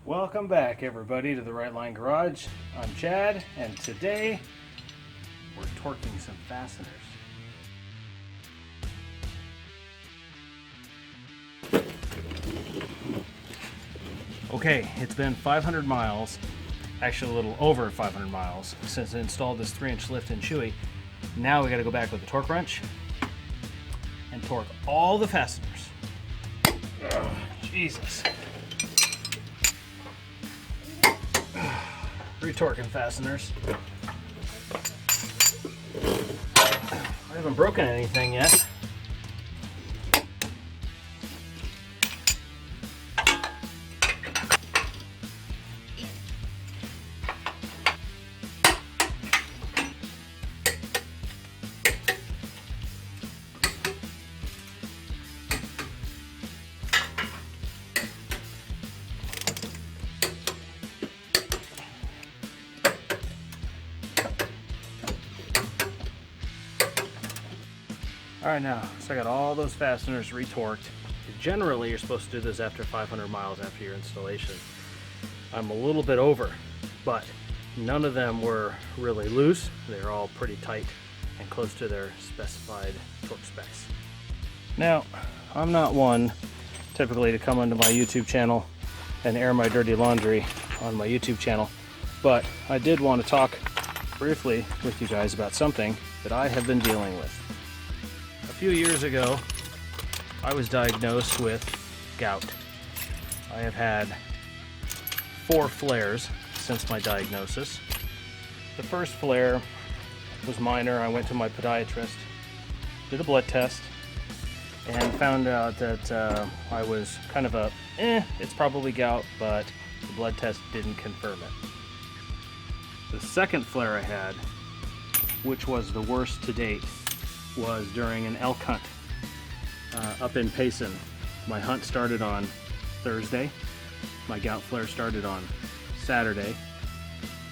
Welcome back, everybody, to the Right Line Garage. I'm Chad, and today we're torquing some fasteners. Okay, it's been 500 miles, actually a little over 500 miles, since I installed this 3-inch lift in Chewy. Now we gotta go back with the torque wrench and torque all the fasteners. Oh, Jesus. Retorquing fasteners. I haven't broken anything yet. Alright, now, so I got all those fasteners retorqued. Generally, you're supposed to do this after 500 miles after your installation. I'm a little bit over, but none of them were really loose. They're all pretty tight and close to their specified torque specs. Now, I'm not one typically to come onto my YouTube channel and air my dirty laundry on my YouTube channel, but I did want to talk briefly with you guys about something that I have been dealing with. A few years ago, I was diagnosed with gout. I have had 4 flares since my diagnosis. The first flare was minor. I went to my podiatrist, did a blood test, and found out that I was kind of it's probably gout, but the blood test didn't confirm it. The second flare I had, which was the worst to date, was during an elk hunt up in Payson. My hunt started on Thursday. My gout flare started on Saturday,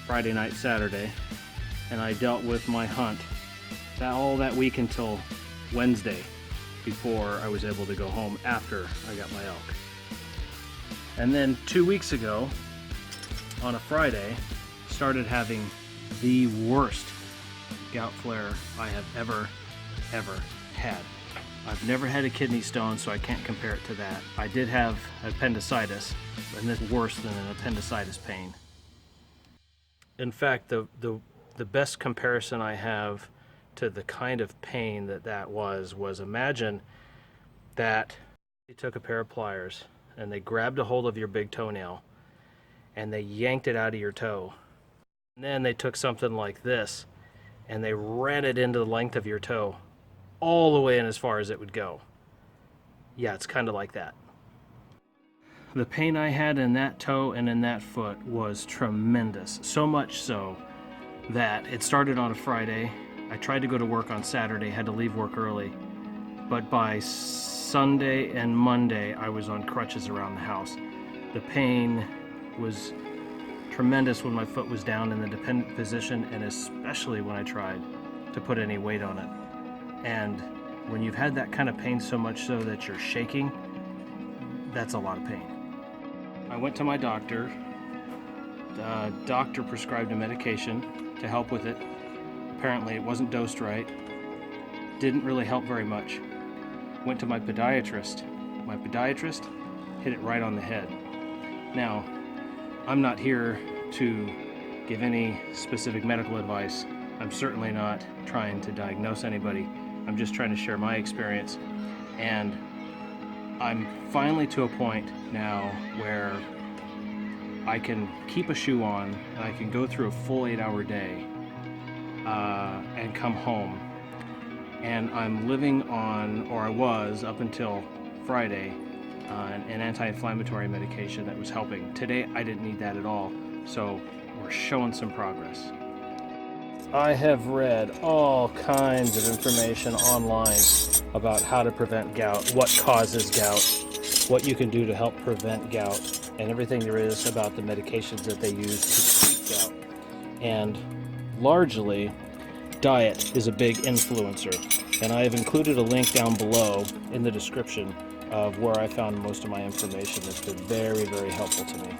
Friday night, Saturday, and I dealt with my hunt all that week until Wednesday before I was able to go home after I got my elk. And then 2 weeks ago, on a Friday, started having the worst gout flare I have ever had. I've never had a kidney stone, so I can't compare it to that. I did have appendicitis, and it's worse than an appendicitis pain. In fact, the best comparison I have to the kind of pain that was imagine that they took a pair of pliers and they grabbed a hold of your big toenail and they yanked it out of your toe. And then they took something like this and they ran it into the length of your toe, all the way in as far as it would go. Yeah, it's kind of like that. The pain I had in that toe and in that foot was tremendous. So much so that it started on a Friday. I tried to go to work on Saturday, had to leave work early. But by Sunday and Monday, I was on crutches around the house. The pain was tremendous when my foot was down in the dependent position, and especially when I tried to put any weight on it. And when you've had that kind of pain so much so that you're shaking, that's a lot of pain. I went to my doctor. The doctor prescribed a medication to help with it. Apparently it wasn't dosed right. Didn't really help very much. Went to my podiatrist. My podiatrist hit it right on the head. Now, I'm not here to give any specific medical advice. I'm certainly not trying to diagnose anybody. I'm just trying to share my experience, and I'm finally to a point now where I can keep a shoe on and I can go through a full 8-hour day and come home, and I'm living on, or I was up until Friday, an anti-inflammatory medication that was helping. Today I didn't need that at all, so we're showing some progress. I have read all kinds of information online about how to prevent gout, what causes gout, what you can do to help prevent gout, and everything there is about the medications that they use to treat gout. And largely, diet is a big influencer, and I have included a link down below in the description of where I found most of my information. That's been very, very helpful to me.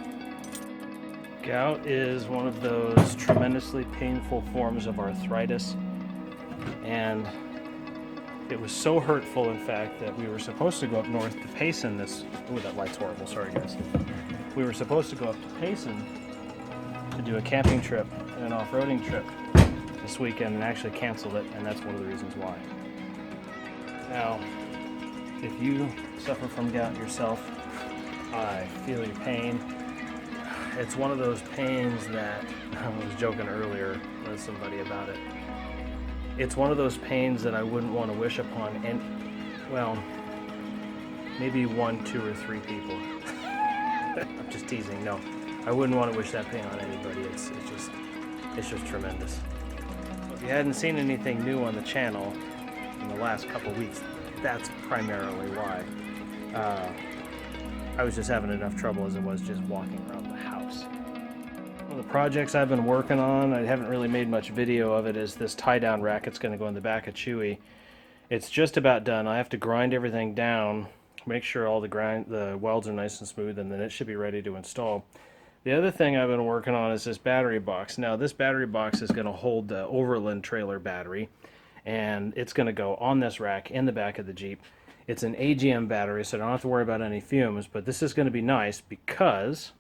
Gout is one of those tremendously painful forms of arthritis, and it was so hurtful, in fact, that we were supposed to go up north to Payson this... Ooh, that light's horrible, sorry guys. We were supposed to go up to Payson to do a camping trip and an off-roading trip this weekend, and actually canceled it, and that's one of the reasons why. Now, if you suffer from gout yourself, I feel your pain. It's one of those pains that, I was joking earlier with somebody about it, it's one of those pains that I wouldn't want to wish upon, and, well, maybe 1, 2, or 3 people. I'm just teasing, no. I wouldn't want to wish that pain on anybody. It's just tremendous. If you hadn't seen anything new on the channel in the last couple weeks, that's primarily why. I was just having enough trouble as it was just walking around the house. One of the projects I've been working on, I haven't really made much video of it, is this tie-down rack. It's going to go in the back of Chewy. It's just about done. I have to grind everything down, make sure all the welds are nice and smooth, and then it should be ready to install. The other thing I've been working on is this battery box. Now, this battery box is going to hold the Overland trailer battery, and it's going to go on this rack in the back of the Jeep. It's an AGM battery, so I don't have to worry about any fumes, but this is going to be nice because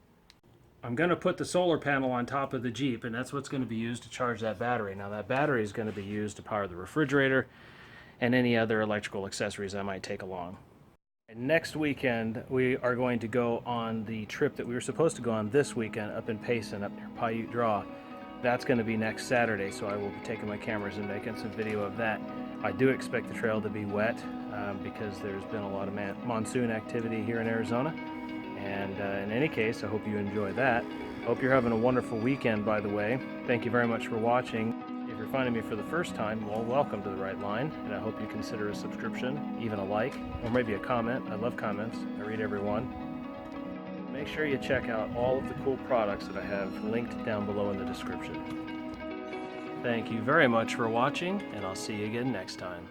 I'm going to put the solar panel on top of the Jeep, and that's what's going to be used to charge that battery. Now, that battery is going to be used to power the refrigerator and any other electrical accessories I might take along. And next weekend, we are going to go on the trip that we were supposed to go on this weekend up in Payson, up near Paiute Draw. That's going to be next Saturday, so I will be taking my cameras and making some video of that. I do expect the trail to be wet because there's been a lot of monsoon activity here in Arizona. And in any case, I hope you enjoy that. Hope you're having a wonderful weekend, by the way. Thank you very much for watching. If you're finding me for the first time, well, welcome to The Right Line, and I hope you consider a subscription, even a like, or maybe a comment. I love comments. I read every one. Make sure you check out all of the cool products that I have linked down below in the description. Thank you very much for watching, and I'll see you again next time.